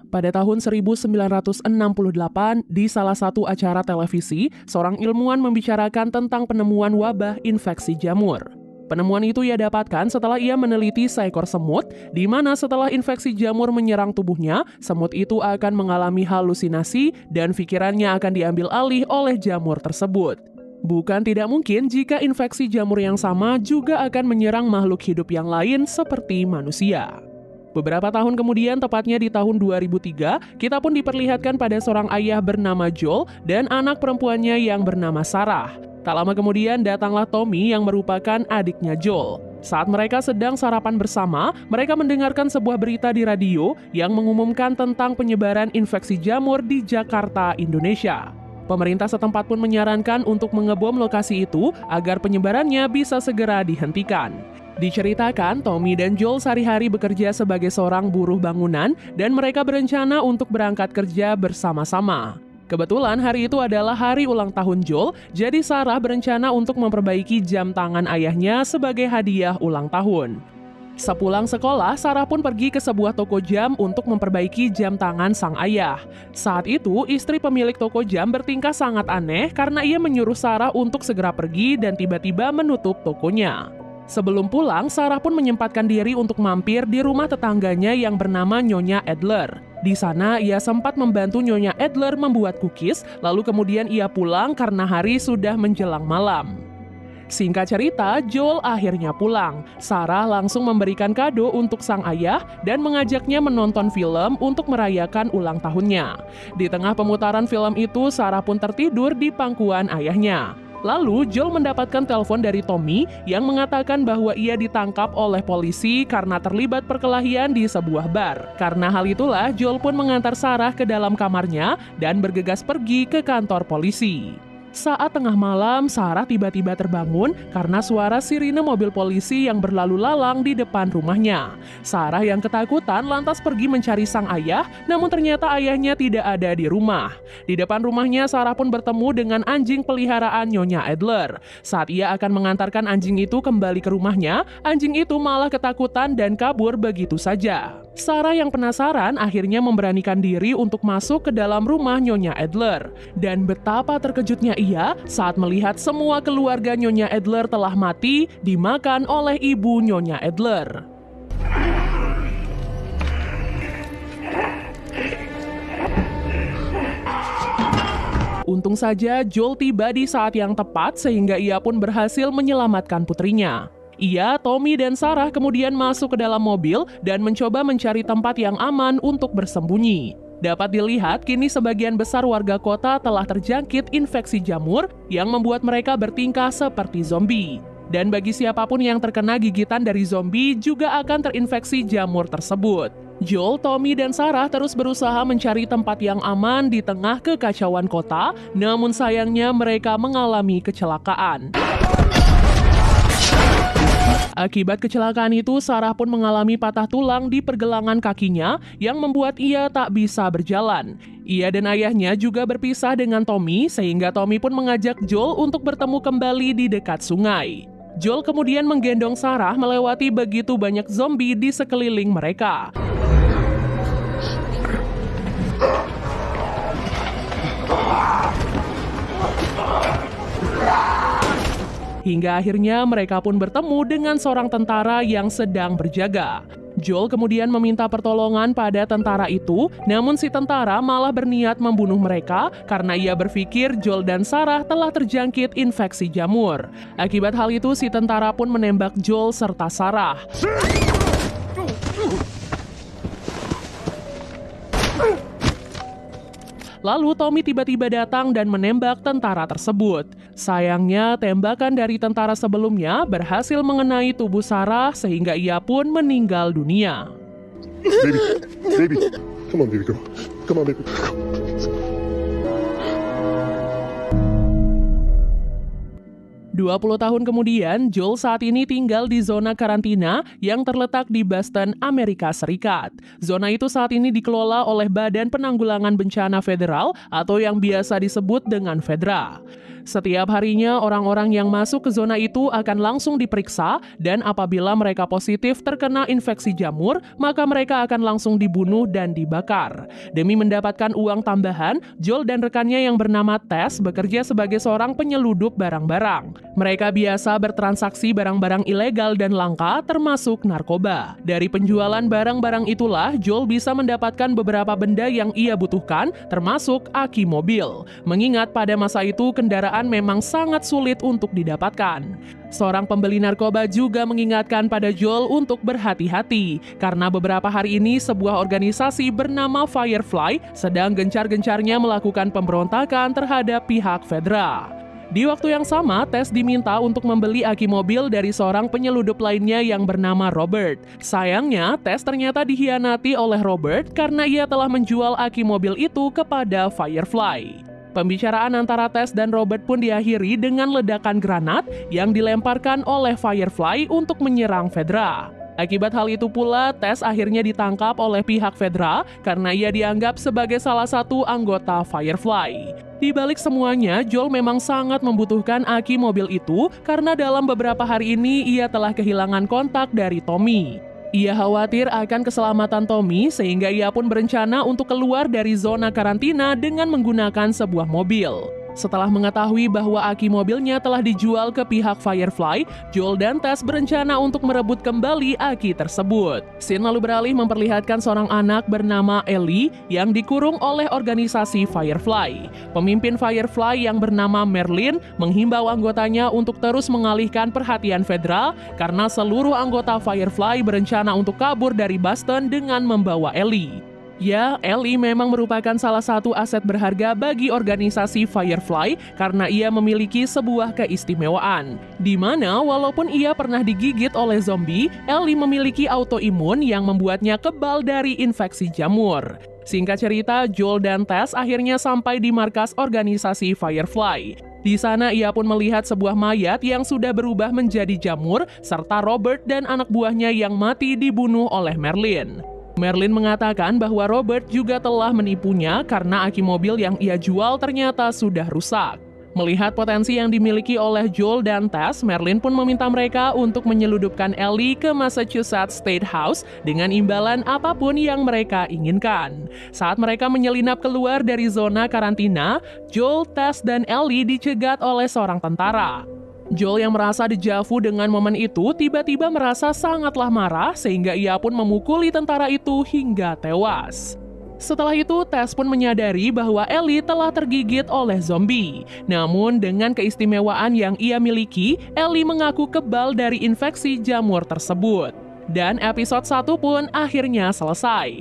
Pada tahun 1968, di salah satu acara televisi, seorang ilmuwan membicarakan tentang penemuan wabah infeksi jamur. Penemuan itu ia dapatkan setelah ia meneliti seekor semut, di mana setelah infeksi jamur menyerang tubuhnya, semut itu akan mengalami halusinasi dan pikirannya akan diambil alih oleh jamur tersebut. Bukan tidak mungkin jika infeksi jamur yang sama juga akan menyerang makhluk hidup yang lain seperti manusia. Beberapa tahun kemudian, tepatnya di tahun 2003, kita pun diperlihatkan pada seorang ayah bernama Joel dan anak perempuannya yang bernama Sarah. Tak lama kemudian datanglah Tommy yang merupakan adiknya Joel. Saat mereka sedang sarapan bersama, mereka mendengarkan sebuah berita di radio yang mengumumkan tentang penyebaran infeksi jamur di Jakarta, Indonesia. Pemerintah setempat pun menyarankan untuk mengebom lokasi itu agar penyebarannya bisa segera dihentikan. Diceritakan, Tommy dan Joel sehari-hari bekerja sebagai seorang buruh bangunan dan mereka berencana untuk berangkat kerja bersama-sama. Kebetulan hari itu adalah hari ulang tahun Joel, jadi Sarah berencana untuk memperbaiki jam tangan ayahnya sebagai hadiah ulang tahun. Sepulang sekolah, Sarah pun pergi ke sebuah toko jam untuk memperbaiki jam tangan sang ayah. Saat itu, istri pemilik toko jam bertingkah sangat aneh karena ia menyuruh Sarah untuk segera pergi dan tiba-tiba menutup tokonya. Sebelum pulang, Sarah pun menyempatkan diri untuk mampir di rumah tetangganya yang bernama Nyonya Adler. Di sana, ia sempat membantu Nyonya Adler membuat cookies, lalu kemudian ia pulang karena hari sudah menjelang malam. Singkat cerita, Joel akhirnya pulang. Sarah langsung memberikan kado untuk sang ayah dan mengajaknya menonton film untuk merayakan ulang tahunnya. Di tengah pemutaran film itu, Sarah pun tertidur di pangkuan ayahnya. Lalu, Joel mendapatkan telepon dari Tommy yang mengatakan bahwa ia ditangkap oleh polisi karena terlibat perkelahian di sebuah bar. Karena hal itulah, Joel pun mengantar Sarah ke dalam kamarnya dan bergegas pergi ke kantor polisi. Saat tengah malam, Sarah tiba-tiba terbangun karena suara sirine mobil polisi yang berlalu lalang di depan rumahnya. Sarah yang ketakutan lantas pergi mencari sang ayah, namun ternyata ayahnya tidak ada di rumah. Di depan rumahnya, Sarah pun bertemu dengan anjing peliharaan Nyonya Adler. Saat ia akan mengantarkan anjing itu kembali ke rumahnya, anjing itu malah ketakutan dan kabur begitu saja. Sarah yang penasaran akhirnya memberanikan diri untuk masuk ke dalam rumah Nyonya Adler. Dan betapa terkejutnya ia saat melihat semua keluarga Nyonya Adler telah mati dimakan oleh ibu Nyonya Adler. Untung saja Joel tiba di saat yang tepat sehingga ia pun berhasil menyelamatkan putrinya. Ia, Tommy, dan Sarah kemudian masuk ke dalam mobil dan mencoba mencari tempat yang aman untuk bersembunyi. Dapat dilihat, kini sebagian besar warga kota telah terjangkit infeksi jamur yang membuat mereka bertingkah seperti zombie. Dan bagi siapapun yang terkena gigitan dari zombie juga akan terinfeksi jamur tersebut. Joel, Tommy, dan Sarah terus berusaha mencari tempat yang aman di tengah kekacauan kota, namun sayangnya mereka mengalami kecelakaan. Akibat kecelakaan itu, Sarah pun mengalami patah tulang di pergelangan kakinya yang membuat ia tak bisa berjalan. Ia dan ayahnya juga berpisah dengan Tommy, sehingga Tommy pun mengajak Joel untuk bertemu kembali di dekat sungai. Joel kemudian menggendong Sarah melewati begitu banyak zombie di sekeliling mereka. Hingga akhirnya mereka pun bertemu dengan seorang tentara yang sedang berjaga. Joel kemudian meminta pertolongan pada tentara itu, namun si tentara malah berniat membunuh mereka karena ia berpikir Joel dan Sarah telah terjangkit infeksi jamur. Akibat hal itu, si tentara pun menembak Joel serta Sarah. Lalu Tommy tiba-tiba datang dan menembak tentara tersebut. Sayangnya, tembakan dari tentara sebelumnya berhasil mengenai tubuh Sarah sehingga ia pun meninggal dunia. Baby, come on baby girl, come on baby. 20 tahun kemudian, Joel saat ini tinggal di zona karantina yang terletak di Boston, Amerika Serikat. Zona itu saat ini dikelola oleh Badan Penanggulangan Bencana Federal atau yang biasa disebut dengan Fedra. Setiap harinya, orang-orang yang masuk ke zona itu akan langsung diperiksa, dan apabila mereka positif terkena infeksi jamur, maka mereka akan langsung dibunuh dan dibakar. Demi mendapatkan uang tambahan, Joel dan rekannya yang bernama Tess bekerja sebagai seorang penyeludup barang-barang. Mereka biasa bertransaksi barang-barang ilegal dan langka, termasuk narkoba. Dari penjualan barang-barang itulah, Joel bisa mendapatkan beberapa benda yang ia butuhkan, termasuk aki mobil. Mengingat pada masa itu kendaraan memang sangat sulit untuk didapatkan. Seorang pembeli narkoba juga mengingatkan pada Joel untuk berhati-hati, karena beberapa hari ini sebuah organisasi bernama Firefly sedang gencar-gencarnya melakukan pemberontakan terhadap pihak federal. Di waktu yang sama, Tess diminta untuk membeli aki mobil dari seorang penyeludup lainnya yang bernama Robert. Sayangnya, Tess ternyata dikhianati oleh Robert karena ia telah menjual aki mobil itu kepada Firefly. Pembicaraan antara Tess dan Robert pun diakhiri dengan ledakan granat yang dilemparkan oleh Firefly untuk menyerang Fedra. Akibat hal itu pula, Tess akhirnya ditangkap oleh pihak Fedra karena ia dianggap sebagai salah satu anggota Firefly. Di balik semuanya, Joel memang sangat membutuhkan aki mobil itu karena dalam beberapa hari ini ia telah kehilangan kontak dari Tommy. Ia khawatir akan keselamatan Tommy sehingga ia pun berencana untuk keluar dari zona karantina dengan menggunakan sebuah mobil. Setelah mengetahui bahwa aki mobilnya telah dijual ke pihak Firefly, Joel dan Tess berencana untuk merebut kembali aki tersebut. Scene lalu beralih memperlihatkan seorang anak bernama Ellie yang dikurung oleh organisasi Firefly. Pemimpin Firefly yang bernama Merlin menghimbau anggotanya untuk terus mengalihkan perhatian federal karena seluruh anggota Firefly berencana untuk kabur dari Boston dengan membawa Ellie. Ya, Ellie memang merupakan salah satu aset berharga bagi organisasi Firefly karena ia memiliki sebuah keistimewaan. Di mana walaupun ia pernah digigit oleh zombie, Ellie memiliki autoimun yang membuatnya kebal dari infeksi jamur. Singkat cerita, Joel dan Tess akhirnya sampai di markas organisasi Firefly. Di sana ia pun melihat sebuah mayat yang sudah berubah menjadi jamur, serta Robert dan anak buahnya yang mati dibunuh oleh Merlin. Merlin mengatakan bahwa Robert juga telah menipunya karena aki mobil yang ia jual ternyata sudah rusak. Melihat potensi yang dimiliki oleh Joel dan Tess, Merlin pun meminta mereka untuk menyeludupkan Ellie ke Massachusetts State House dengan imbalan apapun yang mereka inginkan. Saat mereka menyelinap keluar dari zona karantina, Joel, Tess, dan Ellie dicegat oleh seorang tentara. Joel yang merasa dejavu dengan momen itu tiba-tiba merasa sangatlah marah sehingga ia pun memukuli tentara itu hingga tewas. Setelah itu, Tess pun menyadari bahwa Ellie telah tergigit oleh zombie. Namun dengan keistimewaan yang ia miliki, Ellie mengaku kebal dari infeksi jamur tersebut. Dan episode 1 pun akhirnya selesai.